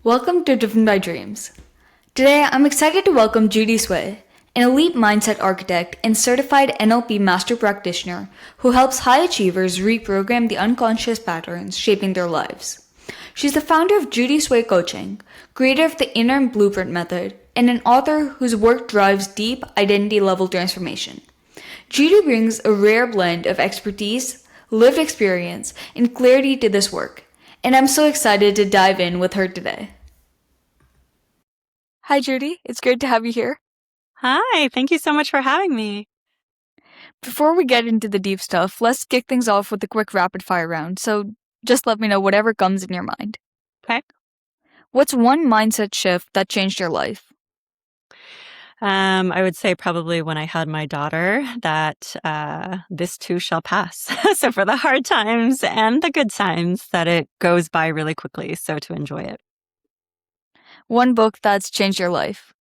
Welcome to Driven by Dreams. Today, I'm excited to welcome Judy Tsuei, an elite mindset architect and certified NLP master practitioner who helps high achievers reprogram the unconscious patterns shaping their lives. She's the founder of Judy Tsuei Coaching, creator of the Inner Blueprint Method, and an author whose work drives deep identity-level transformation. Judy brings a rare blend of expertise, lived experience, and clarity to this work, and I'm so excited to dive in with her today. Hi, Judy. It's great to have you here. Hi, thank you so much for having me. Before we get into the deep stuff, let's kick things off with a quick rapid fire round. So just let me know whatever comes in your mind. Okay. What's one mindset shift that changed your life? I would say probably when I had my daughter that this too shall pass. So for the hard times and the good times, that it goes by really quickly. So to enjoy it. One book that's changed your life.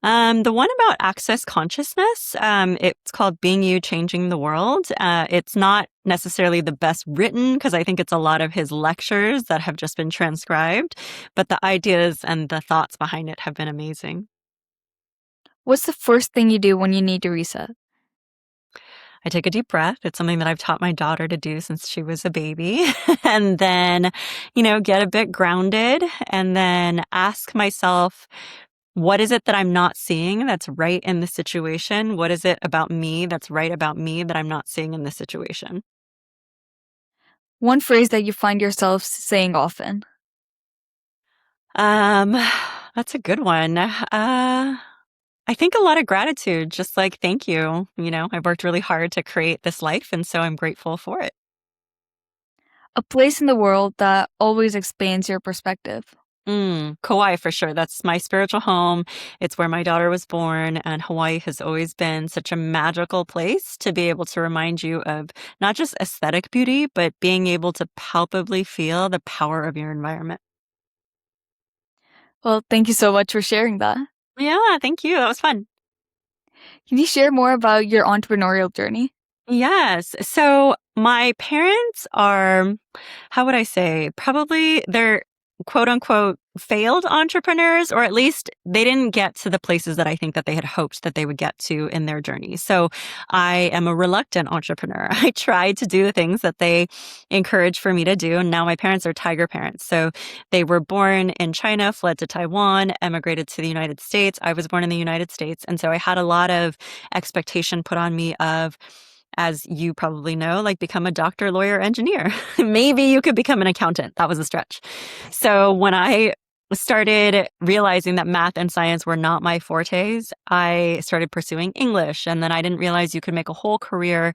The one about access consciousness, it's called Being You, Changing the World. It's not necessarily the best written because I think it's a lot of his lectures that have just been transcribed, but the ideas and the thoughts behind it have been amazing. What's the first thing you do when you need to reset? I take a deep breath. It's something that I've taught my daughter to do since she was a baby. And then, get a bit grounded and then ask myself, what is it that I'm not seeing that's right in the situation? What is it about me that's right about me that I'm not seeing in this situation? One phrase that you find yourself saying often. That's a good one. I think a lot of gratitude, just like thank you. I've worked really hard to create this life, and so I'm grateful for it. A place in the world that always expands your perspective. Kauai for sure. That's my spiritual home. It's where my daughter was born, and Hawaii has always been such a magical place to be able to remind you of not just aesthetic beauty, but being able to palpably feel the power of your environment. Well, thank you so much for sharing that. Yeah, thank you. That was fun. Can you share more about your entrepreneurial journey? Yes. So my parents are, how would I say, probably they're quote unquote failed entrepreneurs, or at least they didn't get to the places that I think that they had hoped that they would get to in their journey. So I am a reluctant entrepreneur. I tried to do the things that they encouraged for me to do. And now my parents are tiger parents. So they were born in China, fled to Taiwan, emigrated to the United States. I was born in the United States. And so I had a lot of expectation put on me of, as you probably know, like become a doctor, lawyer, engineer. Maybe you could become an accountant. That was a stretch. So when I started realizing that math and science were not my fortes, I started pursuing English. And then I didn't realize you could make a whole career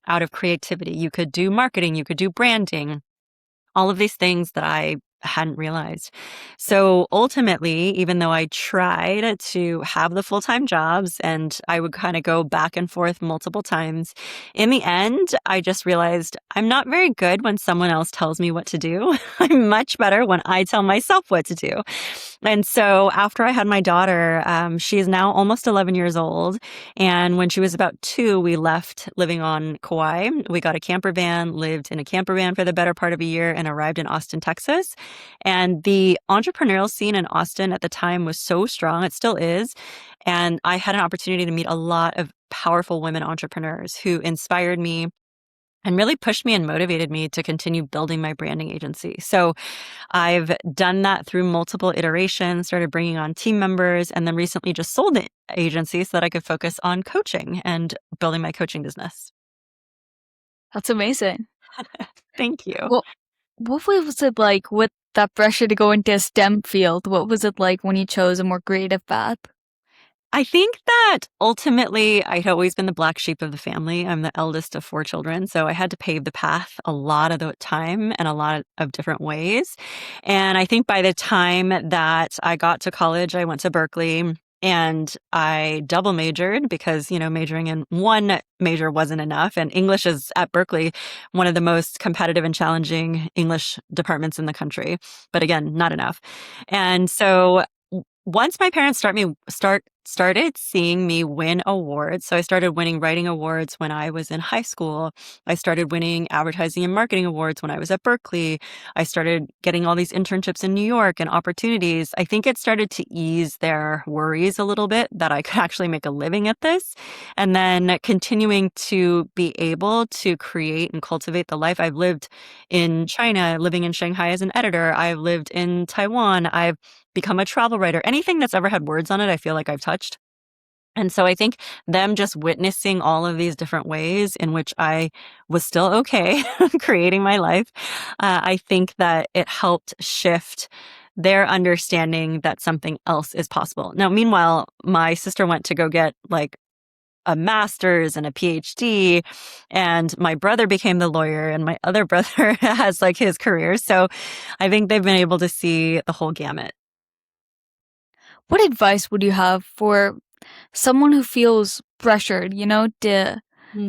out of creativity. You could do marketing, you could do branding, all of these things that I hadn't realized. So ultimately, even though I tried to have the full-time jobs and I would kind of go back and forth multiple times, in the end, I just realized I'm not very good when someone else tells me what to do. I'm much better when I tell myself what to do. And so after I had my daughter, she is now almost 11 years old. And when she was about 2, we left living on Kauai. We got a camper van, lived in a camper van for the better part of a year, and arrived in Austin, Texas. And the entrepreneurial scene in Austin at the time was so strong. It still is. And I had an opportunity to meet a lot of powerful women entrepreneurs who inspired me and really pushed me and motivated me to continue building my branding agency. So I've done that through multiple iterations, started bringing on team members, and then recently just sold the agency so that I could focus on coaching and building my coaching business. That's amazing. Thank you. Well, what was it like with that pressure to go into a STEM field? What was it like when you chose a more creative path? I think that ultimately I'd always been the black sheep of the family. I'm the eldest of 4 children, so I had to pave the path a lot of the time and a lot of different ways. And I think by the time that I got to college, I went to Berkeley and I double majored because, majoring in one major wasn't enough. And English is at Berkeley one of the most competitive and challenging English departments in the country. But again, not enough. And so once my parents started seeing me win awards, so I started winning writing awards when I was in high school. I started winning advertising and marketing awards when I was at Berkeley. I started getting all these internships in New York and opportunities. I think it started to ease their worries a little bit that I could actually make a living at this. And then continuing to be able to create and cultivate the life. I've lived in China, living in Shanghai as an editor. I've lived in Taiwan. I've become a travel writer. Anything that's ever had words on it, I feel like I've touched. And so I think them just witnessing all of these different ways in which I was still okay creating my life, I think that it helped shift their understanding that something else is possible. Now, meanwhile, my sister went to go get like a master's and a PhD, and my brother became the lawyer, and my other brother has like his career. So I think they've been able to see the whole gamut. What advice would you have for someone who feels pressured, to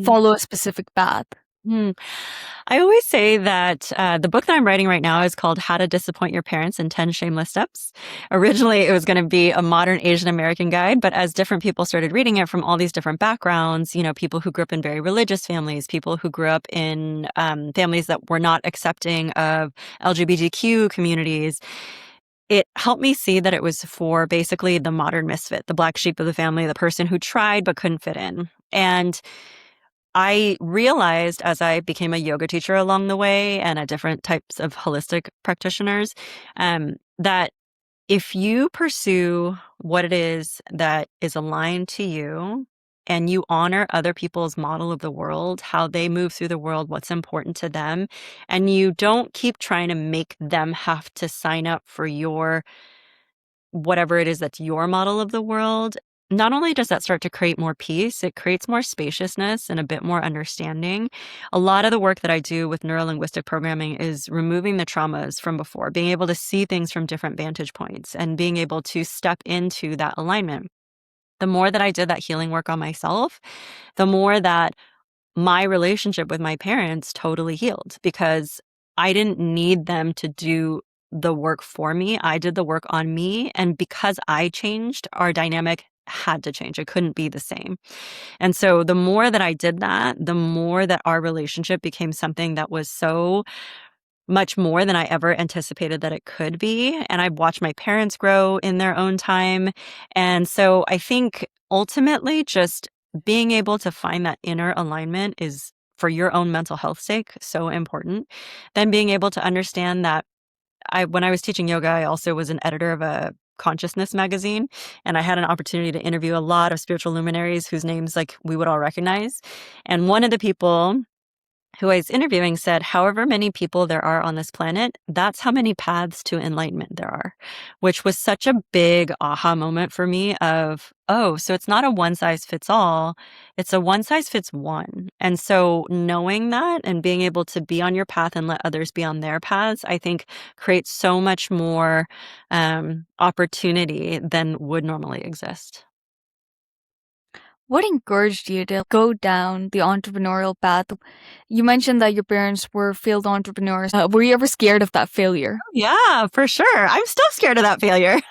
follow a specific path? I always say that the book that I'm writing right now is called How to Disappoint Your Parents in 10 Shameless Steps. Originally, it was going to be a modern Asian American guide, but as different people started reading it from all these different backgrounds, people who grew up in very religious families, people who grew up in families that were not accepting of LGBTQ communities, it helped me see that it was for basically the modern misfit, the black sheep of the family, the person who tried but couldn't fit in. And I realized as I became a yoga teacher along the way and at different types of holistic practitioners, that if you pursue what it is that is aligned to you and you honor other people's model of the world, how they move through the world, what's important to them, and you don't keep trying to make them have to sign up for your whatever it is that's your model of the world, not only does that start to create more peace, it creates more spaciousness and a bit more understanding. A lot of the work that I do with neurolinguistic programming is removing the traumas from before, being able to see things from different vantage points and being able to step into that alignment. The more that I did that healing work on myself, the more that my relationship with my parents totally healed because I didn't need them to do the work for me. I did the work on me. And because I changed, our dynamic had to change. It couldn't be the same. And so the more that I did that, the more that our relationship became something that was so much more than I ever anticipated that it could be. And I watched my parents grow in their own time. And so I think ultimately just being able to find that inner alignment is for your own mental health sake so important. Then being able to understand that when I was teaching yoga, I also was an editor of a consciousness magazine, and I had an opportunity to interview a lot of spiritual luminaries whose names like we would all recognize. And one of the people who I was interviewing said, however many people there are on this planet, that's how many paths to enlightenment there are, which was such a big aha moment for me of, oh, so it's not a one size fits all, it's a one size fits one. And so knowing that and being able to be on your path and let others be on their paths, I think creates so much more opportunity than would normally exist. What encouraged you to go down the entrepreneurial path? You mentioned that your parents were failed entrepreneurs. Were you ever scared of that failure? Yeah, for sure. I'm still scared of that failure.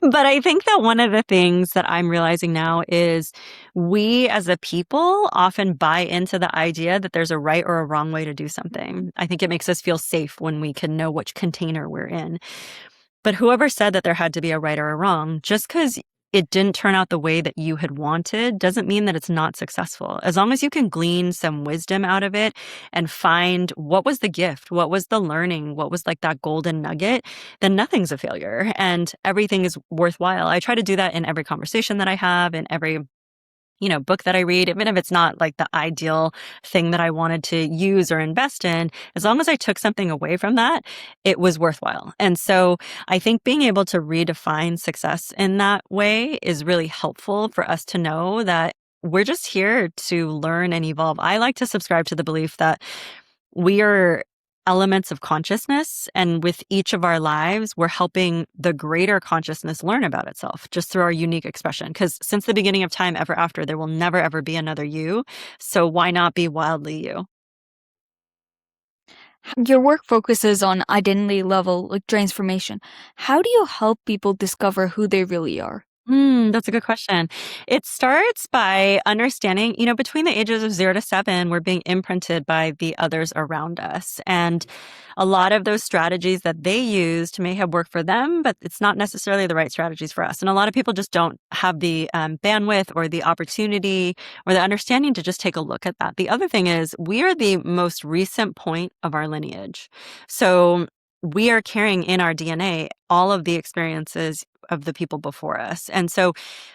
But I think that one of the things that I'm realizing now is we as a people often buy into the idea that there's a right or a wrong way to do something. I think it makes us feel safe when we can know which container we're in. But whoever said that there had to be a right or a wrong, just because it didn't turn out the way that you had wanted doesn't mean that it's not successful. As long as you can glean some wisdom out of it and find what was the gift, what was the learning, what was like that golden nugget, then nothing's a failure and everything is worthwhile. I try to do that in every conversation that I have, in every book that I read, even if it's not like the ideal thing that I wanted to use or invest in, as long as I took something away from that, it was worthwhile. And so I think being able to redefine success in that way is really helpful for us to know that we're just here to learn and evolve. I like to subscribe to the belief that we are elements of consciousness, and with each of our lives, we're helping the greater consciousness learn about itself just through our unique expression. Because since the beginning of time, ever after, there will never, ever be another you. So why not be wildly you? Your work focuses on identity level like transformation. How do you help people discover who they really are? That's a good question. It starts by understanding, between the ages of 0 to 7, we're being imprinted by the others around us. And a lot of those strategies that they used may have worked for them, but it's not necessarily the right strategies for us. And a lot of people just don't have the bandwidth or the opportunity or the understanding to just take a look at that. The other thing is we are the most recent point of our lineage. So we are carrying in our DNA all of the experiences of the people before us. And so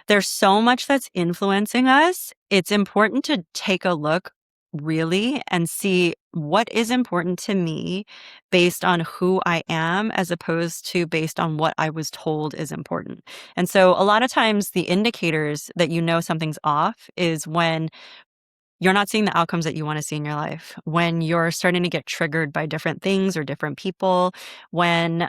there's so much that's influencing us. It's important to take a look really and see what is important to me based on who I am as opposed to based on what I was told is important. And so a lot of times the indicators that something's off is when you're not seeing the outcomes that you want to see in your life, when you're starting to get triggered by different things or different people, when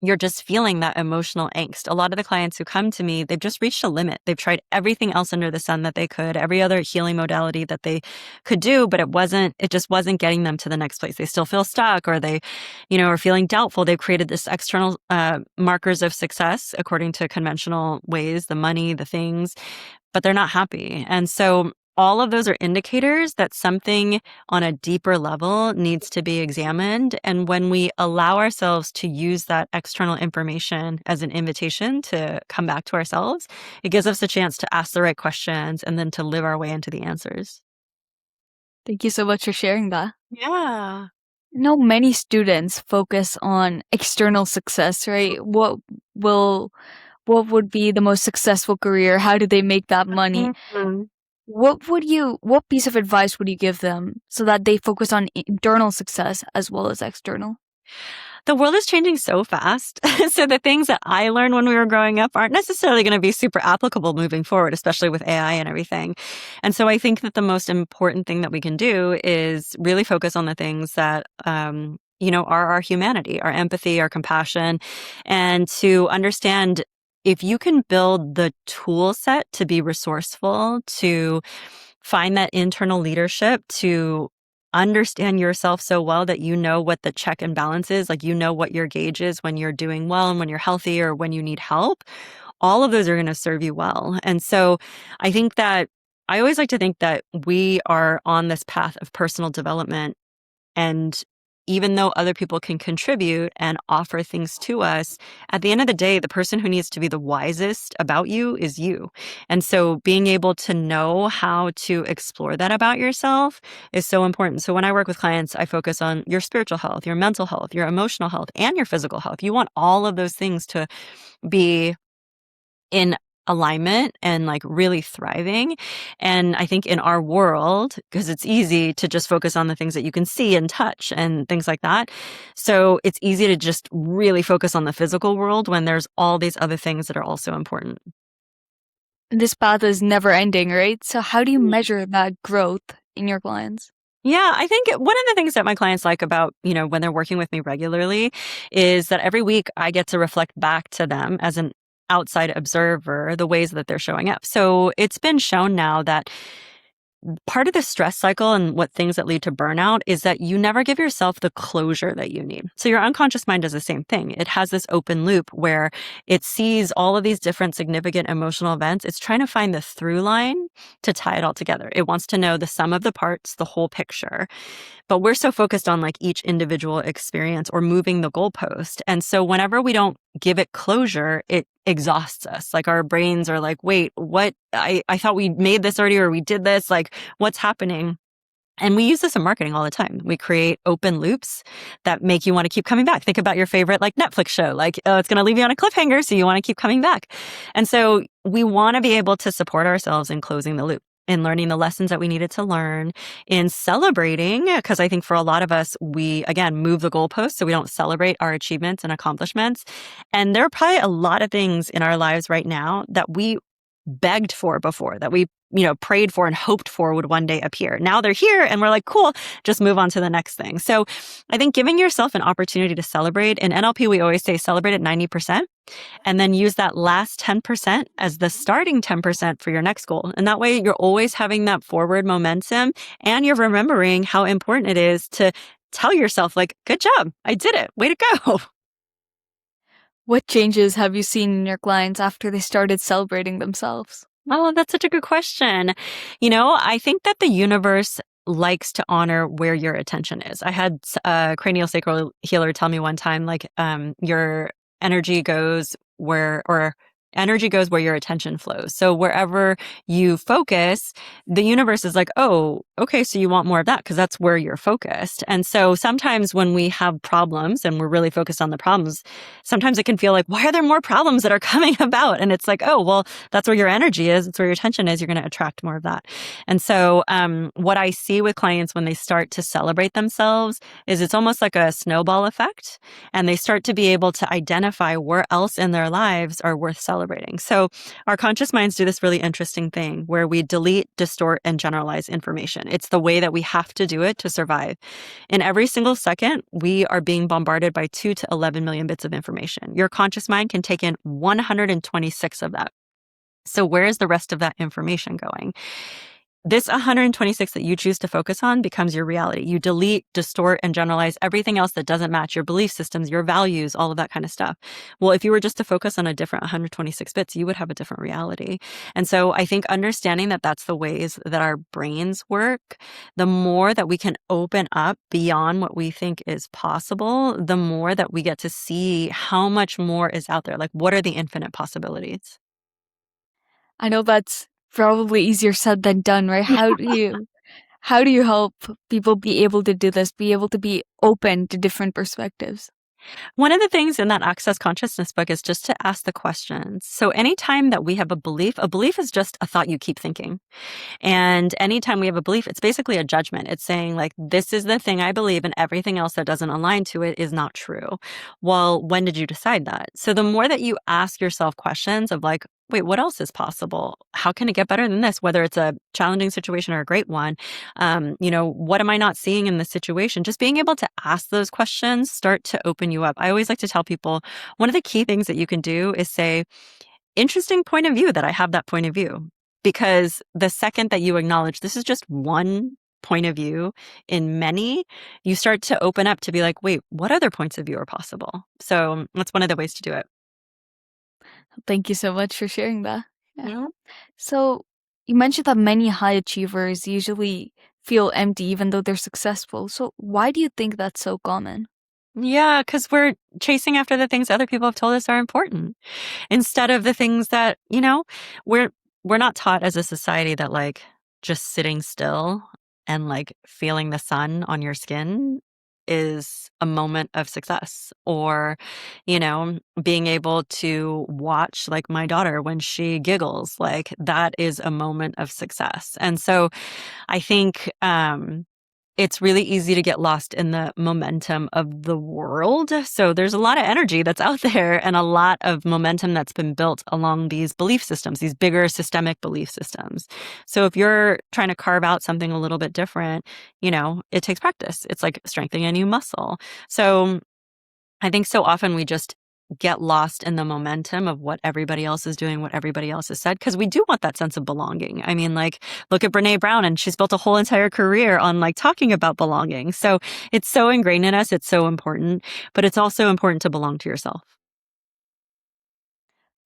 you're just feeling that emotional angst. A lot of the clients who come to me, they've just reached a limit. They've tried everything else under the sun that they could, every other healing modality that they could do, but it just wasn't getting them to the next place. They still feel stuck, or they, are feeling doubtful. They've created this external markers of success according to conventional ways, the money, the things, but they're not happy. And so all of those are indicators that something on a deeper level needs to be examined. And when we allow ourselves to use that external information as an invitation to come back to ourselves, it gives us a chance to ask the right questions and then to live our way into the answers. Thank you so much for sharing that. Yeah. Many students focus on external success, right? What would be the most successful career? How do they make that money? Mm-hmm. What piece of advice would you give them so that they focus on internal success as well as external? The world is changing so fast. So the things that I learned when we were growing up aren't necessarily going to be super applicable moving forward, especially with AI and everything. And so I think that the most important thing that we can do is really focus on the things that, are our humanity, our empathy, our compassion, and to understand if you can build the tool set to be resourceful, to find that internal leadership, to understand yourself so well that you know what the check and balance is, like what your gauge is when you're doing well and when you're healthy or when you need help, all of those are going to serve you well. And so I think that I always like to think that we are on this path of personal development. And even though other people can contribute and offer things to us, at the end of the day, the person who needs to be the wisest about you is you. And so being able to know how to explore that about yourself is so important. So when I work with clients, I focus on your spiritual health, your mental health, your emotional health, and your physical health. You want all of those things to be in alignment and really thriving. And I think in our world, because it's easy to just focus on the things that you can see and touch and things like that. So it's easy to just really focus on the physical world when there's all these other things that are also important. This path is never ending, right? So how do you measure that growth in your clients? Yeah, I think one of the things that my clients like about, when they're working with me regularly is that every week I get to reflect back to them as an outside observer the ways that they're showing up. So it's been shown now that part of the stress cycle and what things that lead to burnout is that you never give yourself the closure that you need. So your unconscious mind does the same thing. It has this open loop where it sees all of these different significant emotional events. It's trying to find the through line to tie it all together. It wants to know the sum of the parts, the whole picture. But we're so focused on each individual experience or moving the goalpost. And so whenever we don't give it closure, it exhausts us. Our brains are wait, what? I thought we made this already, or we did this. What's happening? And we use this in marketing all the time. We create open loops that make you want to keep coming back. Think about your favorite Netflix show. It's going to leave you on a cliffhanger, so you want to keep coming back. And so we want to be able to support ourselves in closing the loop, in learning the lessons that we needed to learn, in celebrating, because I think for a lot of us, we, again, move the goalposts so we don't celebrate our achievements and accomplishments. And there are probably a lot of things in our lives right now that we begged for before, that we prayed for and hoped for would one day appear. Now they're here and we're cool, just move on to the next thing. So I think giving yourself an opportunity to celebrate, in NLP, we always say celebrate at 90%. And then use that last 10% as the starting 10% for your next goal. And that way you're always having that forward momentum and you're remembering how important it is to tell yourself like, good job, I did it, way to go. What changes have you seen in your clients after they started celebrating themselves? Oh, that's such a good question. I think that the universe likes to honor where your attention is. I had a cranial sacral healer tell me one time, like, your energy goes where your attention flows. So wherever you focus, the universe is like, oh, okay, so you want more of that because that's where you're focused. And so sometimes when we have problems and we're really focused on the problems, sometimes it can feel like, why are there more problems that are coming about? And it's like, oh, well, that's where your energy is. It's where your attention is. You're going to attract more of that. And so what I see with clients when they start to celebrate themselves is it's almost like a snowball effect. And they start to be able to identify where else in their lives are worth celebrating. So our conscious minds do this really interesting thing where we delete, distort, and generalize information. It's the way that we have to do it to survive. In every single second, we are being bombarded by 2 to 11 million bits of information. Your conscious mind can take in 126 of that. So where is the rest of that information going? This 126 that you choose to focus on becomes your reality. You delete, distort, and generalize everything else that doesn't match your belief systems, your values, all of that kind of stuff. Well, if you were just to focus on a different 126 bits, you would have a different reality. And so I think understanding that that's the ways that our brains work, the more that we can open up beyond what we think is possible, the more that we get to see how much more is out there. Like, what are the infinite possibilities? I know that's probably easier said than done, right? How do you help people be able to do this, be able to be open to different perspectives? One of the things in that Access Consciousness book is just to ask the questions. So anytime that we have a belief is just a thought you keep thinking. And anytime we have a belief, it's basically a judgment. It's saying like, this is the thing I believe and everything else that doesn't align to it is not true. Well, when did you decide that? So the more that you ask yourself questions of like, wait, what else is possible? How can it get better than this? Whether it's a challenging situation or a great one, what am I not seeing in this situation? Just being able to ask those questions start to open you up. I always like to tell people one of the key things that you can do is say, interesting point of view that I have that point of view. Because the second that you acknowledge this is just one point of view in many, you start to open up to be like, wait, what other points of view are possible? So that's one of the ways to do it. Thank you so much for sharing that. Yeah. Yeah. So you mentioned that many high achievers usually feel empty even though they're successful. So why do you think that's so common? Yeah, because we're chasing after the things other people have told us are important instead of the things that, we're we're not taught as a society that like just sitting still and like feeling the sun on your skin is a moment of success or being able to watch like my daughter when she giggles, like that is a moment of success. And so I think it's really easy to get lost in the momentum of the world. So there's a lot of energy that's out there and a lot of momentum that's been built along these belief systems, these bigger systemic belief systems. So if you're trying to carve out something a little bit different, it takes practice. It's like strengthening a new muscle. So I think so often we just get lost in the momentum of what everybody else is doing, what everybody else has said, because we do want that sense of belonging. I mean, like, look at Brene Brown, and she's built a whole entire career on like talking about belonging. So it's so ingrained in us. It's so important, but it's also important to belong to yourself.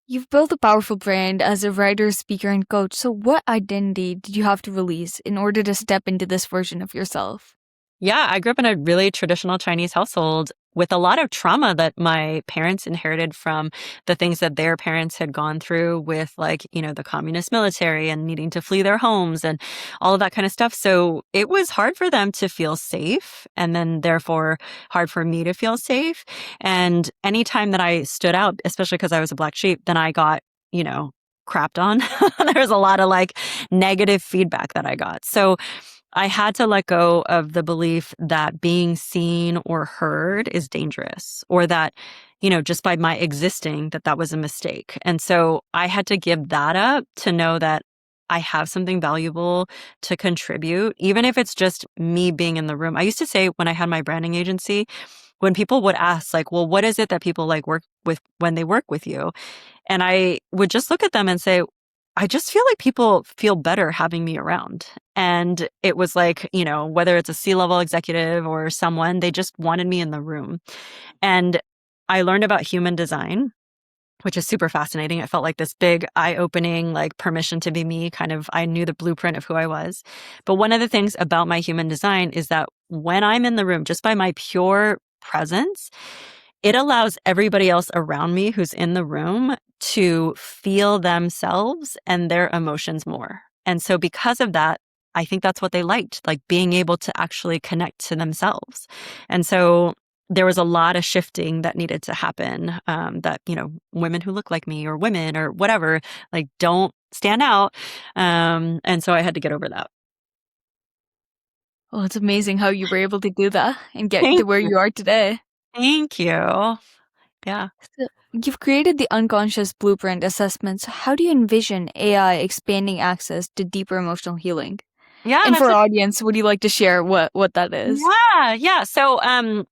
You've built a powerful brand as a writer, speaker, and coach. So what identity did you have to release in order to step into this version of yourself? Yeah, I grew up in a really traditional Chinese household with a lot of trauma that my parents inherited from the things that their parents had gone through with like, the communist military and needing to flee their homes and all of that kind of stuff. So it was hard for them to feel safe and then therefore hard for me to feel safe. And anytime that I stood out, especially because I was a black sheep, then I got, crapped on. There was a lot of like negative feedback that I got. So I had to let go of the belief that being seen or heard is dangerous or that, just by my existing, that was a mistake. And so I had to give that up to know that I have something valuable to contribute, even if it's just me being in the room. I used to say when I had my branding agency, when people would ask like, well, what is it that people like work with when they work with you? And I would just look at them and say, I just feel like people feel better having me around. And it was like, whether it's a C-level executive or someone, they just wanted me in the room. And I learned about human design, which is super fascinating. It felt like this big eye-opening, like permission to be me kind of, I knew the blueprint of who I was. But one of the things about my human design is that when I'm in the room, just by my pure presence, it allows everybody else around me who's in the room to feel themselves and their emotions more. And so because of that, I think that's what they liked, like being able to actually connect to themselves. And so there was a lot of shifting that needed to happen, that, women who look like me or women or whatever, like don't stand out. And so I had to get over that. Well, it's amazing how you were able to do that and get to Thank where you. you are today. Thank you. Yeah. So you've created the unconscious blueprint assessments. How do you envision AI expanding access to deeper emotional healing? Yeah, And that's for our audience, would you like to share what that is? Yeah. So,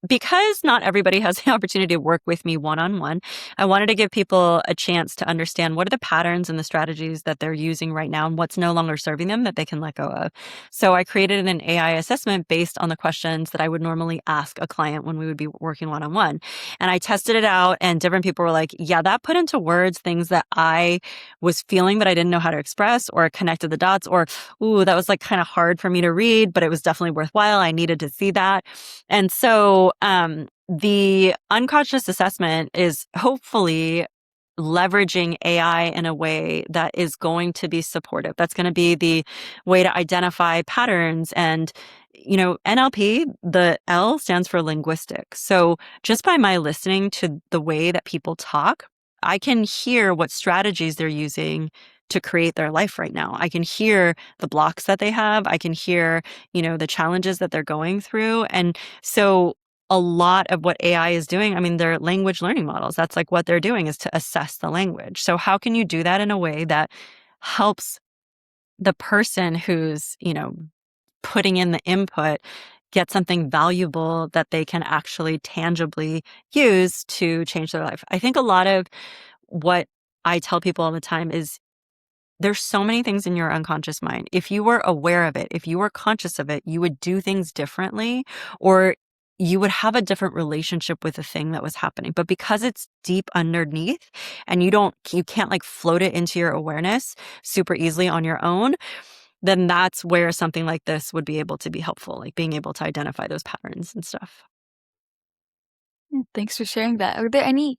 because not everybody has the opportunity to work with me one-on-one, I wanted to give people a chance to understand what are the patterns and the strategies that they're using right now and what's no longer serving them that they can let go of. So I created an AI assessment based on the questions that I would normally ask a client when we would be working one-on-one. And I tested it out and different people were like, yeah, that put into words things that I was feeling but I didn't know how to express, or connected the dots, or, ooh, that was like kind of hard for me to read, but it was definitely worthwhile. I needed to see that. And so the unconscious assessment is hopefully leveraging AI in a way that is going to be supportive. That's going to be the way to identify patterns. And, NLP, the L stands for linguistic. So just by my listening to the way that people talk, I can hear what strategies they're using to create their life right now. I can hear the blocks that they have. I can hear, the challenges that they're going through. And so a lot of what AI is doing, I mean, they're language learning models. That's like what they're doing, is to assess the language. So how can you do that in a way that helps the person who's, putting in the input get something valuable that they can actually tangibly use to change their life? I think a lot of what I tell people all the time is there's so many things in your unconscious mind. If you were aware of it, if you were conscious of it, you would do things differently, or you would have a different relationship with the thing that was happening. But because it's deep underneath and you can't like float it into your awareness super easily on your own, then that's where something like this would be able to be helpful, like being able to identify those patterns and stuff. Thanks for sharing that. Are there any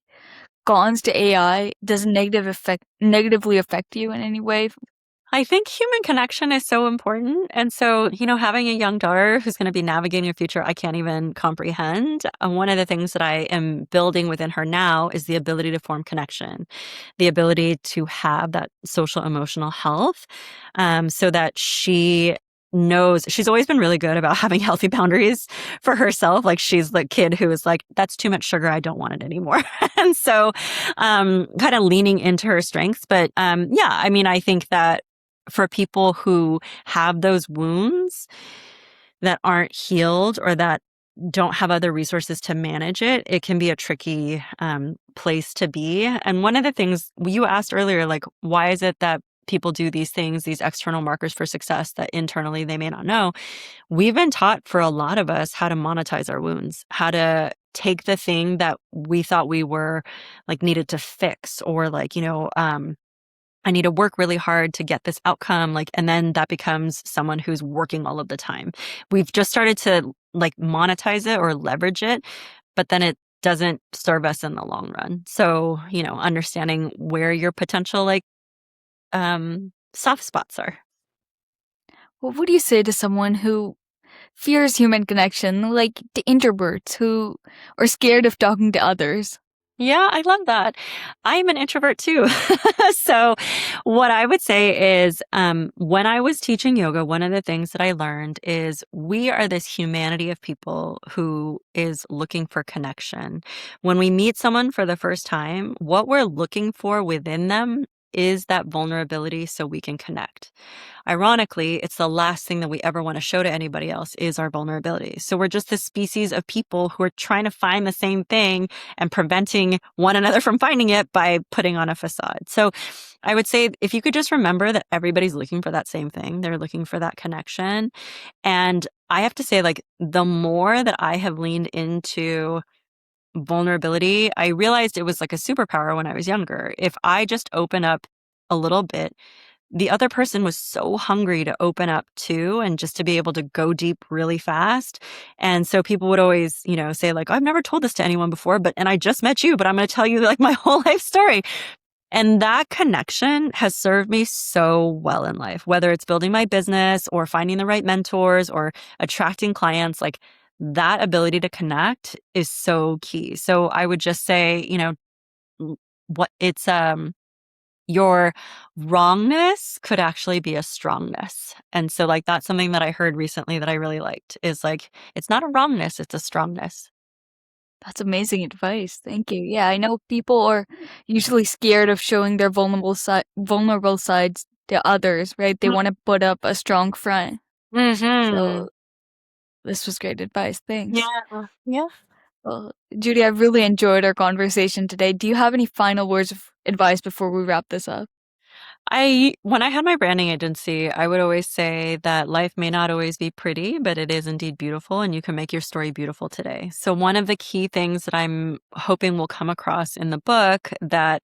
cons to AI? Does it negatively affect you in any way? I think human connection is so important. And so, having a young daughter who's going to be navigating a future I can't even comprehend, one of the things that I am building within her now is the ability to form connection, the ability to have that social emotional health, so that she knows. She's always been really good about having healthy boundaries for herself. Like, she's the kid who is like, that's too much sugar, I don't want it anymore. And so kind of leaning into her strengths. But yeah, I mean, I think that for people who have those wounds that aren't healed, or that don't have other resources to manage it, it can be a tricky place to be. And one of the things you asked earlier, like, why is it that people do these things, these external markers for success that internally they may not know? We've been taught, for a lot of us, how to monetize our wounds, how to take the thing that we thought we were like needed to fix, or like, I need to work really hard to get this outcome. Like, and then that becomes someone who's working all of the time. We've just started to like monetize it or leverage it, but then it doesn't serve us in the long run. So, understanding where your potential like soft spots are. What would you say to someone who fears human connection, like the introverts who are scared of talking to others? Yeah, I love that. I'm an introvert too. So what I would say is, when I was teaching yoga, one of the things that I learned is we are this humanity of people who is looking for connection. When we meet someone for the first time, what we're looking for within them is that vulnerability so we can connect. Ironically, it's the last thing that we ever want to show to anybody else is our vulnerability. So we're just this species of people who are trying to find the same thing and preventing one another from finding it by putting on a facade. So I would say if you could just remember that everybody's looking for that same thing, they're looking for that connection. And I have to say, like, the more that I have leaned into vulnerability, I realized it was like a superpower when I was younger. If I just open up a little bit, the other person was so hungry to open up too, and just to be able to go deep really fast. And so people would always, say like, I've never told this to anyone before, and I just met you, but I'm going to tell you like my whole life story. And that connection has served me so well in life, whether it's building my business or finding the right mentors or attracting clients. Like, that ability to connect is so key. So I would just say, what it's, your wrongness could actually be a strongness. And so like, that's something that I heard recently that I really liked is like, it's not a wrongness, it's a strongness. That's amazing advice. Thank you. Yeah, I know people are usually scared of showing their vulnerable sides to others, right? They want to put up a strong front. Mm-hmm. So this was great advice. Thanks. Yeah. Yeah. Well, Judy, I've really enjoyed our conversation today. Do you have any final words of advice before we wrap this up? When I had my branding agency, I would always say that life may not always be pretty, but it is indeed beautiful, and you can make your story beautiful today. So one of the key things that I'm hoping will come across in the book that,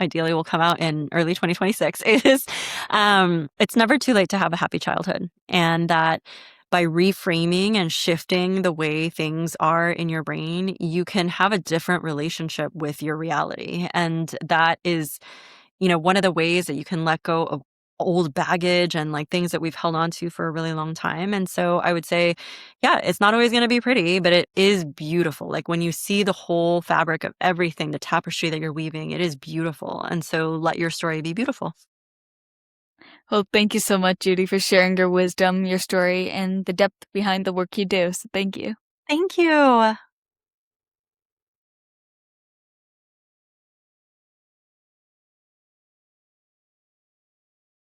ideally will come out in early 2026 is, it's never too late to have a happy childhood. And that by reframing and shifting the way things are in your brain, you can have a different relationship with your reality. And that is, one of the ways that you can let go of old baggage and like things that we've held on to for a really long time. And so I would say, yeah, it's not always going to be pretty, but it is beautiful. Like when you see the whole fabric of everything, the tapestry that you're weaving, it is beautiful. And so let your story be beautiful. Well, thank you so much, Judy, for sharing your wisdom, your story, and the depth behind the work you do. So thank you. Thank you.